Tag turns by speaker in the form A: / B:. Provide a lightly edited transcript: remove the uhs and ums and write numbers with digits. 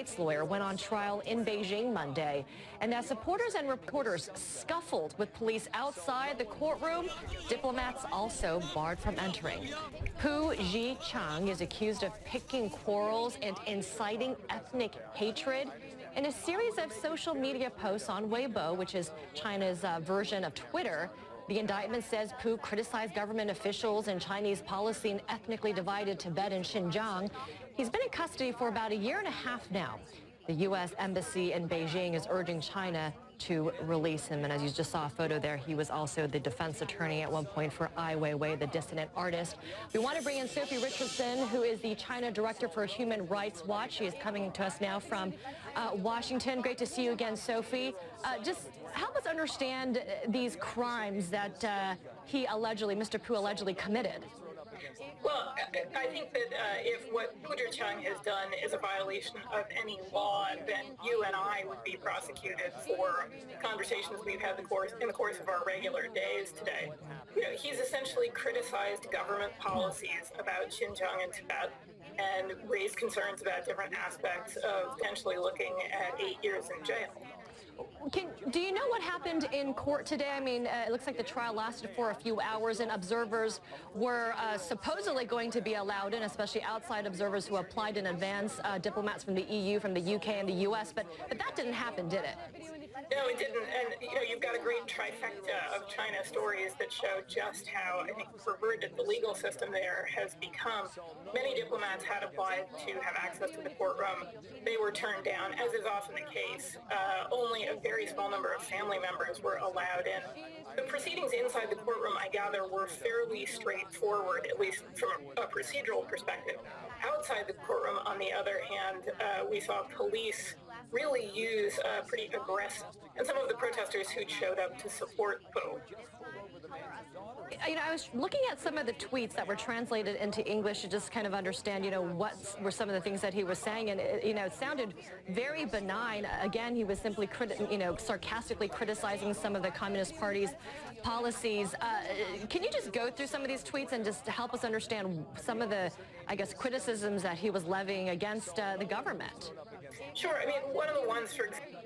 A: rights lawyer went on trial in Beijing Monday. And as supporters and reporters scuffled with police outside the courtroom, diplomats also barred from entering. Pu Zhiqiang is accused of picking quarrels and inciting ethnic hatred in a series of social media posts on Weibo, which is China's version of Twitter. The indictment says Pu criticized government officials and Chinese policy in ethnically divided Tibet and Xinjiang. He's been in custody for about a year and a half now. The U.S. Embassy in Beijing is urging China to release him. And as you just saw a photo there, he was also the defense attorney at one point for Ai Weiwei, the dissident artist. We want to bring in Sophie Richardson, who is the China Director for Human Rights Watch. She is coming to us now from Washington. Great to see you again, Sophie. Just help us understand these crimes that Mr. Pu allegedly committed.
B: Well, I think that if what Pu Zhiqiang has done is a violation of any law, then you and I would be prosecuted for conversations we've had in the course of our regular days today. You know, he's essentially criticized government policies about Xinjiang and Tibet and raised concerns about different aspects of potentially looking at 8 years in jail.
A: Do you know what happened in court today? I mean, it looks like the trial lasted for a few hours, and observers were supposedly going to be allowed in, especially outside observers who applied in advance, diplomats from the EU, from the UK, and the US. But that didn't happen, did it?
B: No, it didn't. And, you know, you've got a great trifecta of China stories that show just how, I think, perverted the legal system there has become. Many diplomats had applied to have access to the courtroom. They were turned down, as is often the case. Only a very small number of family members were allowed in. The proceedings inside the courtroom, I gather, were fairly straightforward, at least from a procedural perspective. Outside the courtroom, on the other hand, we saw police really use pretty aggressive, and some of the protesters who showed up to support Pu.
A: You know, I was looking at some of the tweets that were translated into English to just kind of understand, you know, what were some of the things that he was saying, and you know, it sounded very benign. Again, he was simply, sarcastically criticizing some of the Communist Party's policies. Can you just go through some of these tweets and just help us understand some of the, I guess, criticisms that he was levying against the government?
B: Sure. I mean, one of the ones, for example,